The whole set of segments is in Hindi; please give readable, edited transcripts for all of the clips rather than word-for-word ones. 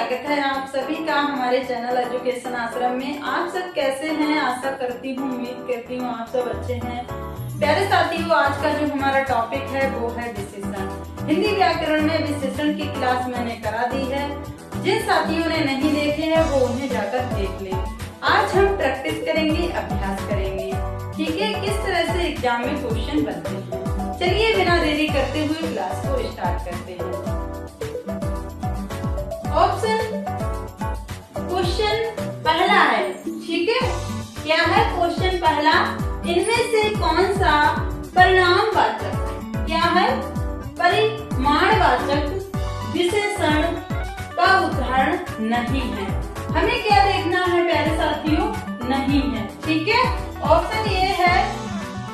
स्वागत है आप सभी का हमारे चैनल एजुकेशन आश्रम में। आप सब कैसे हैं? आशा करती हूँ, उम्मीद करती हूँ आप सब अच्छे हैं। प्यारे साथियों, आज का जो हमारा टॉपिक है वो है विशेषण। हिंदी व्याकरण में विशेषण की क्लास मैंने करा दी है। जिन साथियों ने नहीं देखे हैं वो उन्हें जाकर देख ले। आज हम प्रैक्टिस करेंगे, अभ्यास करेंगे, ठीक है, किस तरह से एग्जाम में क्वेश्चन बनते हैं। चलिए बिना देरी करते हुए क्लास को स्टार्ट करते हैं। ऑप्शन क्वेश्चन पहला है, ठीक है। क्या है क्वेश्चन पहला? इनमें से कौन सा परिणामवाचक, क्या है, परिमाणवाचक विशेषण का उदाहरण नहीं है? हमें क्या देखना है प्यारे साथियों? नहीं है, ठीक है। ऑप्शन ए है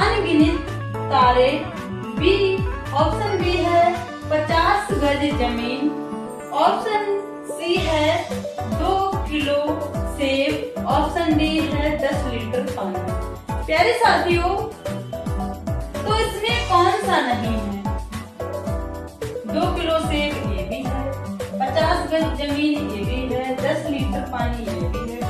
अनगिनत तारे, बी ऑप्शन बी है 50 गज जमीन, ऑप्शन सी है 2 किलो सेब, ऑप्शन डी है 10 लीटर पानी। प्यारे साथियों, तो इसमें कौन सा नहीं है? 2 किलो सेब ये भी है, 50 गज जमीन ये भी है, 10 लीटर पानी ये भी है,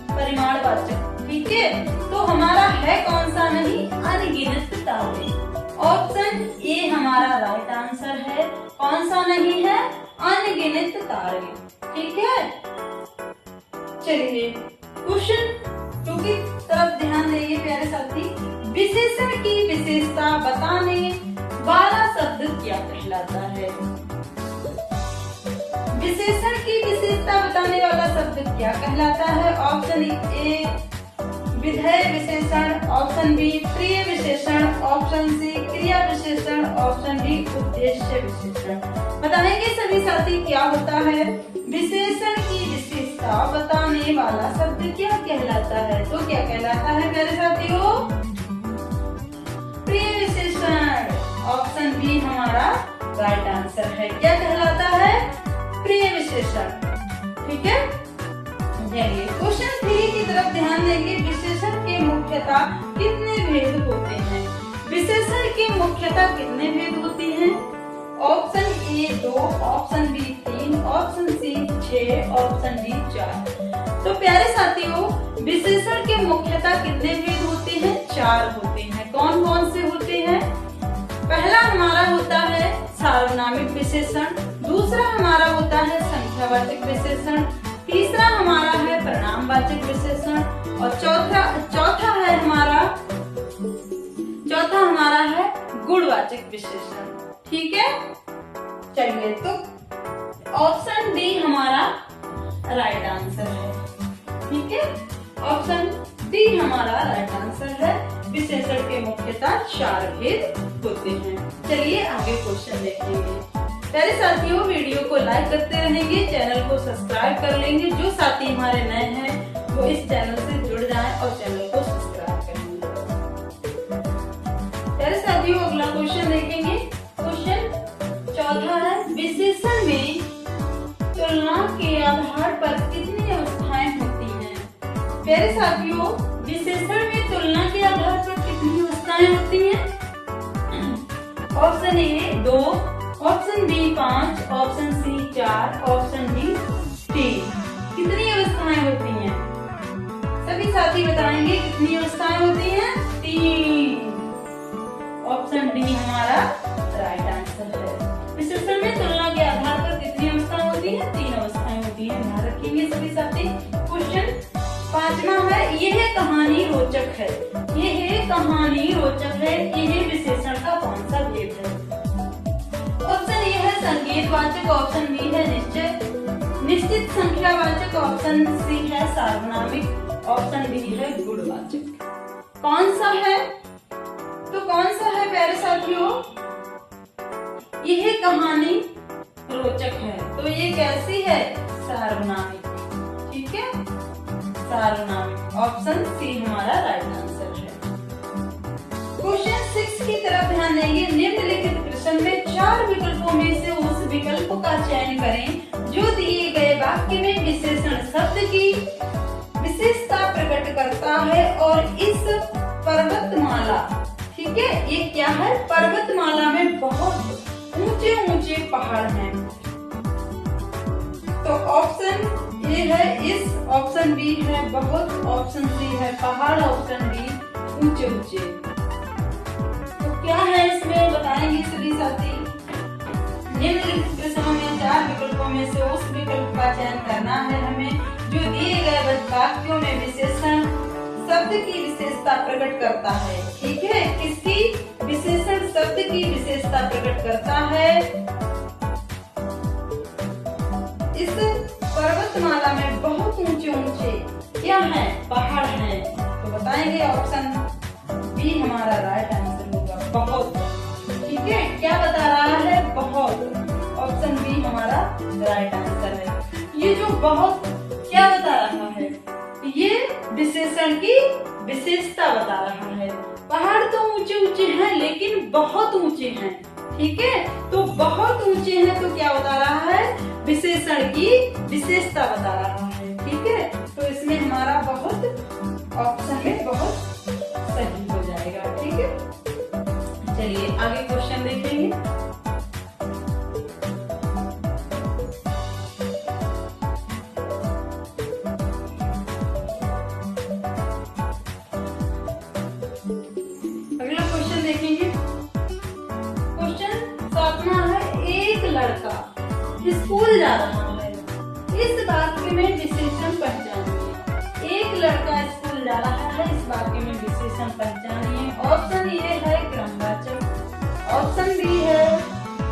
परिमाणवाचक, ठीक है। तो हमारा है कौन सा नहीं? अनगिनत तारे। ऑप्शन ए हमारा राइट आंसर है। कौन सा नहीं है? अनगिनत तारे, ठीक है। चलिए क्वेश्चन 2 की तरफ ध्यान देंगे प्यारे साथी। विशेषण की विशेषता बताने वाला शब्द क्या कहलाता है? विशेषण की विशेषता बताने वाला शब्द क्या कहलाता है? ऑप्शन ए विधेय विशेषण, ऑप्शन बी प्रिय विशेषण, ऑप्शन सी क्रिया विशेषण, ऑप्शन डी उद्देश्य विशेषण। बताएंगे सभी साथी क्या होता है? विशेषण की विशेषता बताने वाला शब्द क्या कहलाता है? तो क्या कहलाता है मेरे साथियों? प्रिय विशेषण। ऑप्शन बी हमारा राइट आंसर है। क्या कहलाता है? प्रिय विशेषण, ठीक है। चलिए क्वेश्चन 3 की तरफ ध्यान देंगे। विशेषण के मुख्यतः कितने भेद होते हैं? विशेषण के मुख्यतः कितने भेद होते हैं? Option A 2, option B 3, option C 6, option D 4। तो प्यारे साथियों, विशेषण के मुख्यतः कितने भेद होते हैं? 4 होते हैं। कौन कौन से होते हैं? पहला हमारा होता है सार्वनामिक विशेषण, दूसरा हमारा होता है संख्यावाचक विशेषण, तीसरा हमारा है परिणामवाचक विशेषण और चौथा हमारा है गुणवाचक विशेषण, ठीक है। चलिए तो ऑप्शन डी हमारा राइट आंसर है, ठीक है। ऑप्शन डी हमारा राइट आंसर है। विशेषण के मुख्यतः 4 भेद होते हैं। चलिए आगे क्वेश्चन देखेंगे। प्यारे साथियों, वीडियो को लाइक करते रहेंगे, चैनल को सब्सक्राइब कर लेंगे। जो साथी हमारे नए हैं वो इस चैनल से जुड़ जाएं और चैनल को सब्सक्राइब करेंगे। प्यारे साथियों, अगला क्वेश्चन देखेंगे। क्वेश्चन 4 है, विशेषण में तुलना के आधार पर कितनी अवस्थाएं होती हैं? प्यारे साथियों, विशेषण में तुलना के आधार पर कितनी अवस्थाएं होती हैं? Option A 2, option B 5, option C 4, option D 3। कितनी अवस्थाएं होती हैं? सभी साथी बताएंगे कितनी अवस्थाएं होती हैं? 3। ऑप्शन डी हमारा राइट आंसर है। विशेषण में तुलना के आधार पर कितनी अवस्थाएं होती हैं? 3 अवस्थाएं होती हैं। ध्यान रखेंगे सभी साथी। क्वेश्चन 5वां है, यह कहानी रोचक है। यह कहानी रोचक है, यह विशेषण का कौन सा भेद है? ऑप्शन ए है संकेतवाचक, ऑप्शन बी है निश्चित संख्यावाचक, ऑप्शन सी है सार्वनामिक, ऑप्शन डी है गुणवाचक। कौन सा है? तो कौन सा है प्यारे साथियों? यह कहानी रोचक है, तो ये कैसी है? सार्वनामिक, ठीक है, सार्वनामिक। ऑप्शन सी हमारा राइट आंसर है। क्वेश्चन 6 की तरफ ध्यान देंगे। निम्नलिखित प्रश्न में 4 विकल्पों में से उस विकल्प का चयन करें जो दिए गए वाक्य में विशेषण शब्द की विशेषता प्रकट करता है और इस पर्वतमाला, ठीक है, ये क्या है? पर्वतमाला में बहुत ऊंचे ऊंचे पहाड़ हैं। तो ऑप्शन ए है इस, ऑप्शन बी है बहुत, ऑप्शन सी है पहाड़, ऑप्शन डी ऊंचे ऊंचे। तो क्या है इसमें बताएंगे सभी साथी। निम्नलिखित प्रश्नों में 4 विकल्पों में से उस विकल्प का चयन करना है हमें जो दिए गए वाक्यों में विशेषण शब्द की विशेषता प्रकट करता है। ठीक है, किसकी विशेषण शब्द की विशेषता प्रकट करता है। इस पर्वतमाला में बहुत ऊंचे ऊंचे क्या है, पहाड़ हैं। तो बताएंगे ऑप्शन बी हमारा राइट आंसर होगा, बहुत। ठीक है, क्या बता रहा है, बहुत। ऑप्शन बी हमारा राइट आंसर है। ये जो बहुत क्या बता रहा है, ये विशेषण की विशेषता बता रहा है। पहाड़ तो ऊंचे ऊंचे हैं लेकिन बहुत ऊंचे हैं। ठीक है, तो बहुत ऊंचे हैं तो क्या बता रहा है, विशेषण की विशेषता बता रहा है। ठीक है, तो इसमें हमारा बहुत ऑप्शन में बहुत सही हो जाएगा। ठीक है, चलिए आगे क्वेश्चन देखेंगे। अगला क्वेश्चन देखेंगे। क्वेश्चन 7वां है, एक लड़का स्कूल जा रहा है, इस वाक्य में विशेषण पहचानिए। एक लड़का स्कूल जा रहा है, इस वाक्य में विशेषण पहचानिए। ऑप्शन ए है क्रमवाचक, ऑप्शन बी है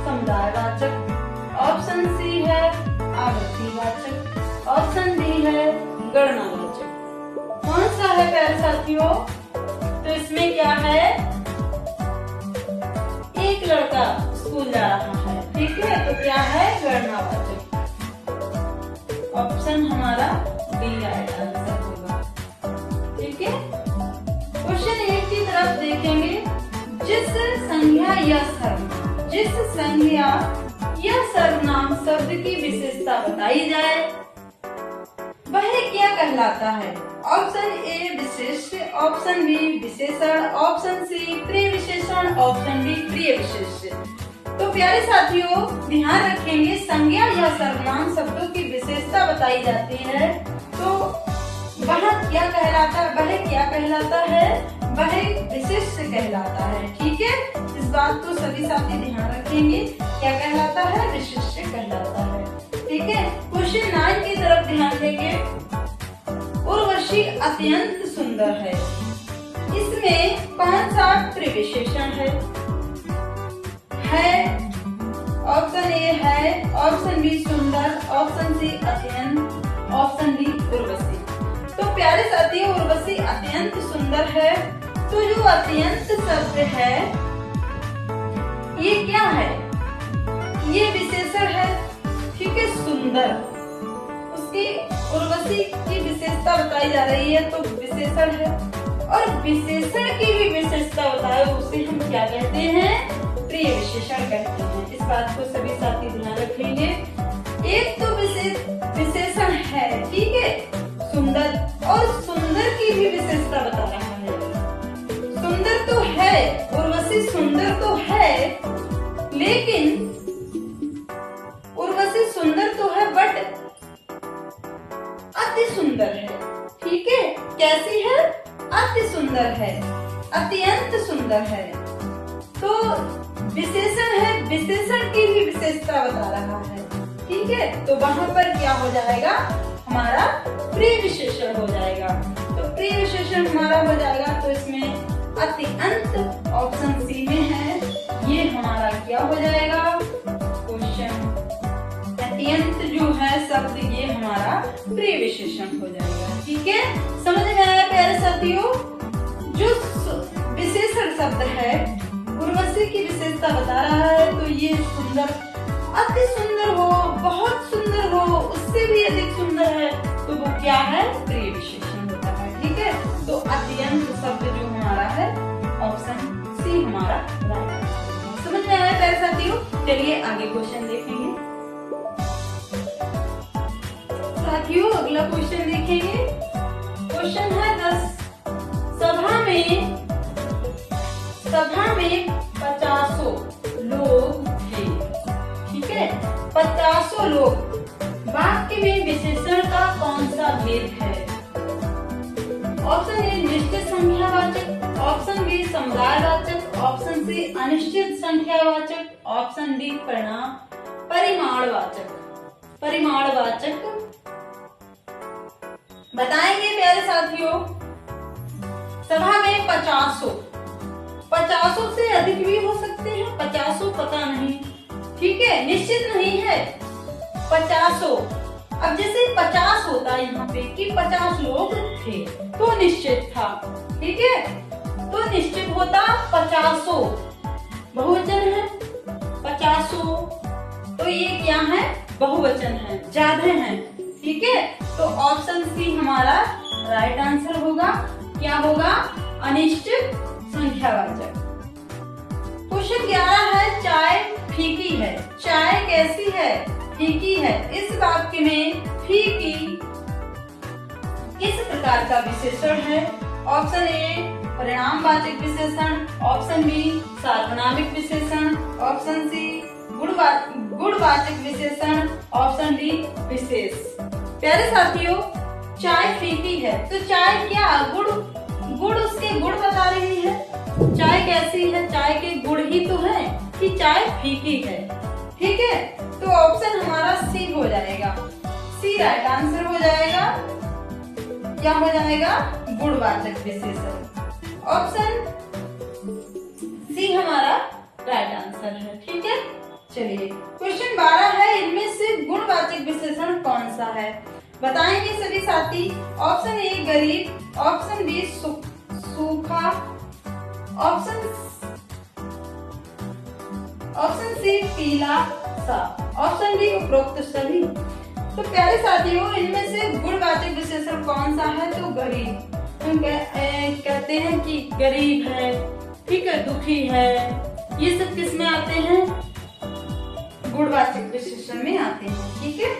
समुदायवाचक, ऑप्शन सी है आवृत्तिवाचक, ऑप्शन डी है गणनावाचक। कौन सा है प्यारे साथियों, तो इसमें क्या है, एक लड़का स्कूल जा रहा है। ठीक है, तो क्या है, गणनावाचक। ऑप्शन हमारा डी राइट आंसर होगा। ठीक है, क्वेश्चन 1 की तरफ देखेंगे। जिस संज्ञा या सर्वनाम शब्द की विशेषता बताई जाए वह क्या कहलाता है। ऑप्शन ए विशेष्य, ऑप्शन बी विशेषण, ऑप्शन सी प्रिय विशेषण, ऑप्शन डी प्रिय विशेष्य। तो प्यारे साथियों ध्यान रखेंगे, संज्ञा या सर्वनाम शब्दों की विशेषता बताई जाती है तो वह क्या कहलाता है, वह क्या कहलाता है, वह विशेष्य कहलाता है। ठीक है, इस बात को सभी साथी ध्यान रखेंगे, क्या कहलाता है, विशेष्य कहलाता है। ठीक है, क्वेश्चन 9 की तरफ ध्यान देंगे। उर्वशी अत्यंत सुंदर है, इसमें कौन सा प्रिविशेषण है। ऑप्शन ए है, ऑप्शन बी सुंदर, ऑप्शन सी अत्यंत, ऑप्शन डी उर्वशी। तो प्यारे साथी उर्वशी अत्यंत सुंदर है, तो जो अत्यंत शब्द है ये क्या है, ये विशेषण है। ठीक है, सुंदर, उसकी उर्वशी की विशेषता बताई जा रही है तो विशेषण है, और विशेषण की भी विशेषता बताए उसे हम क्या कहते हैं, प्रिय विशेषण कहते हैं। इस बात को सभी साथी ध्यान रखेंगे। एक तो विशेषण है, ठीक है, सुंदर, और सुंदर की भी विशेषता बता रहा है। सुंदर तो है, उर्वशी सुंदर तो है, लेकिन उर्वशी सुंदर तो है बट अति सुंदर है। ठीक है, कैसी है, अति सुंदर है, अत्यंत सुंदर है। तो विशेषण है, विशेषण की भी विशेषता बता रहा है। ठीक है, तो वहां पर क्या हो जाएगा, हमारा प्रिय विशेषण हो जाएगा। तो प्रिय विशेषण हमारा हो जाएगा, तो इसमें अत्यंत ऑप्शन सी में है, ये हमारा क्या हो जाएगा, क्वेश्चन अत्यंत जो है शब्द ये हमारा प्रिय विशेषण हो जाएगा। ठीक है, समझ में आया प्यारे साथियों। जो विशेषण शब्द है उर्वशी की विशेषता बता रहा है, तो ये सुंदर, अति सुंदर हो, बहुत सुंदर हो, उससे भी अधिक सुंदर है, तो वो क्या है, प्रिय विशेषण होता है। ठीक है, तो अत्यंत शब्द जो हमारा है ऑप्शन सी हमारा राइट आंसर। समझ में आया प्यारे साथियों। चलिए आगे क्वेश्चन देखेंगे। साथियों अगला क्वेश्चन देखेंगे। क्वेश्चन है 10। सभा में 50 लोग थे। ठीक है, 50 लोग वाक्य में विशेषण का कौन सा भेद है? ऑप्शन ए निश्चित संख्यावाचक, ऑप्शन बी समुदायवाचक, ऑप्शन सी अनिश्चित संख्यावाचक, ऑप्शन डी परिमाणवाचक। बताएंगे प्यारे साथियों। सभा में 50 से अधिक भी हो सकते हैं, 50 पता नहीं, ठीक है, निश्चित नहीं है 50। अब जैसे 50 होता है यहाँ पे कि 50 लोग थे तो निश्चित था, ठीक है, तो निश्चित होता 50, बहुवचन है 50, तो ये क्या है? बहुवचन है, ज्यादा है, ठीक है। तो ऑप्शन सी हमारा राइट आंसर होगा। क्या होगा? अनिश्चित संख्यावाचक। क्वेश्चन 11 है, चाय फीकी है। चाय कैसी है? फीकी है। इस वाक्य में फीकी किस प्रकार का विशेषण है? ऑप्शन ए परिणामवाचक विशेषण, ऑप्शन बी सार्वनामिक विशेषण, ऑप्शन सी गुणवाचक विशेषण, ऑप्शन डी विशेष। प्यारे साथियों, चाय फीकी है तो चाय क्या गुड़ उसके गुण बता रही है। चाय कैसी है? चाय के गुण ही तो है कि चाय फीकी है, ठीक है। तो ऑप्शन हमारा सी हो जाएगा, सी राइट आंसर हो जाएगा। क्या हो जाएगा? गुणवाचक विशेषण। ऑप्शन सी हमारा राइट आंसर है, ठीक है। चलिए क्वेश्चन 12 है, इनमें से गुणवाचक विशेषण कौन सा है? बताएंगे सभी साथी। ऑप्शन ए गरीब, ऑप्शन बी सूखा, ऑप्शन सी पीला सा, ऑप्शन डी उपरोक्त सभी। तो प्यारे साथियों, इनमें से गुणवाचक विशेषण कौन सा है? तो गरीब। हम कहते हैं कि गरीब है, ठीक है, दुखी है, ये सब किस में आते हैं? गुणवाचक विशेषण में आते हैं, ठीक है।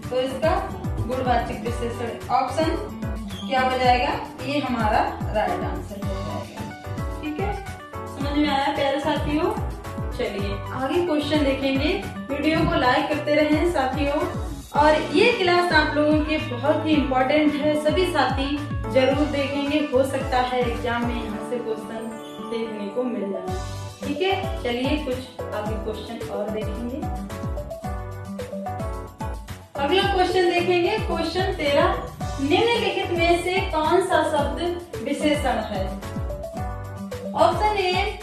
तो इसका गुणवाचक विशेषण ऑप्शन क्या हो जाएगा? ये हमारा राइट आंसर हो जाएगा, ठीक है। समझ में आया प्यारे साथियों? चलिए आगे क्वेश्चन देखेंगे। वीडियो को लाइक करते रहें साथियों, और ये क्लास आप लोगों के बहुत ही इम्पोर्टेंट है, सभी साथी जरूर देखेंगे। हो सकता है एग्जाम में यहाँ से क्वेश्चन देखने को मिल जाए, ठीक है। चलिए कुछ आगे क्वेश्चन और देखेंगे। अगला क्वेश्चन देखेंगे, क्वेश्चन 13, निम्नलिखित में से कौन सा शब्द विशेषण है? ऑप्शन ए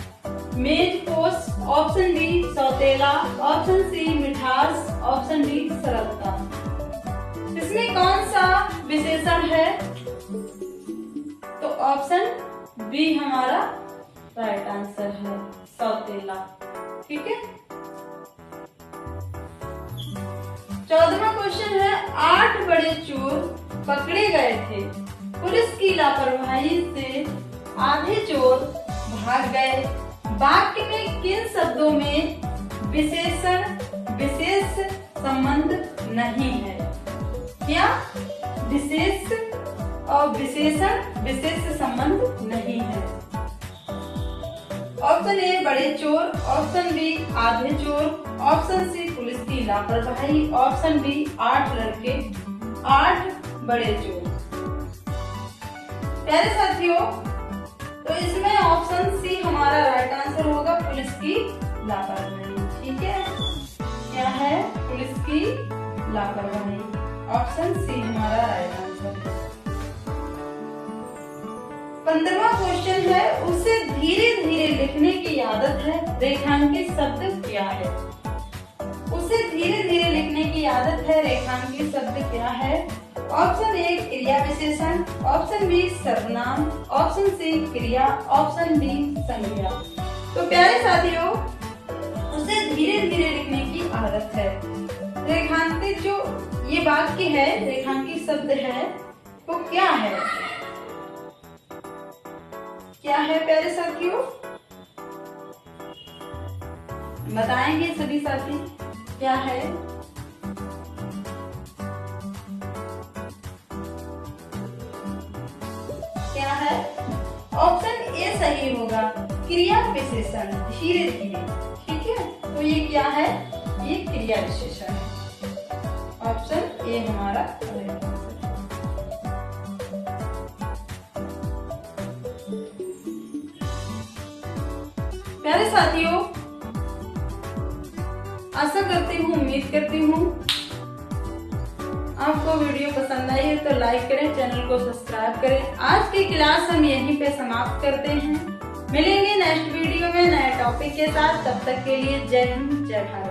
मेजपोश, ऑप्शन बी सौतेला, ऑप्शन सी मिठास, ऑप्शन डी सरलता। इसमें कौन सा विशेषण है? तो ऑप्शन बी हमारा राइट आंसर है, सौतेला, ठीक है। 14वां क्वेश्चन है, 8 बड़े चोर पकड़े गए थे, पुलिस की लापरवाही से आधे चोर भाग गए। वाक्य में किन शब्दों में विशेष संबंध नहीं है? क्या विशेष और विशेषण विशेष संबंध नहीं है? ऑप्शन ए बड़े चोर, ऑप्शन बी आधे चोर, ऑप्शन सी पुलिस की लापरवाही, ऑप्शन डी 8 लड़के 8 बड़े चोर। प्यारे साथियों, तो इसमें ऑप्शन सी हमारा राइट आंसर होगा, पुलिस की लापरवाही, ठीक है। क्या है? पुलिस की लापरवाही, ऑप्शन सी हमारा राइट आंसर है। 15वां क्वेश्चन है, उसे धीरे धीरे लिखने की आदत है, रेखांकित शब्द क्या है? उसे धीरे धीरे लिखने की आदत है, रेखांकित शब्द क्या है? ऑप्शन ए क्रिया विशेषण, ऑप्शन बी सर्वनाम, ऑप्शन सी क्रिया, ऑप्शन डी संज्ञा। तो प्यारे साथियों, उसे धीरे धीरे लिखने की आदत है। रेखांकित जो ये वाक्य है, रेखांकित शब्द है, वो क्या है? क्या है प्यारे साथियों? बताएंगे सभी साथी क्या है? क्या है? ऑप्शन ए सही होगा, क्रिया विशेषण, धीरे धीरे, ठीक है। तो ये क्या है? ये क्रिया विशेषण है। ऑप्शन ए हमारा करेक्ट आंसर। प्यारे साथियों, आशा करती हूँ, उम्मीद करती हूँ आपको वीडियो पसंद आई है तो लाइक करें, चैनल को सब्सक्राइब करें। आज की क्लास हम यहीं पे समाप्त करते हैं। मिलेंगे नेक्स्ट वीडियो में नए टॉपिक के साथ। तब तक के लिए जय हिंद, जय भारत।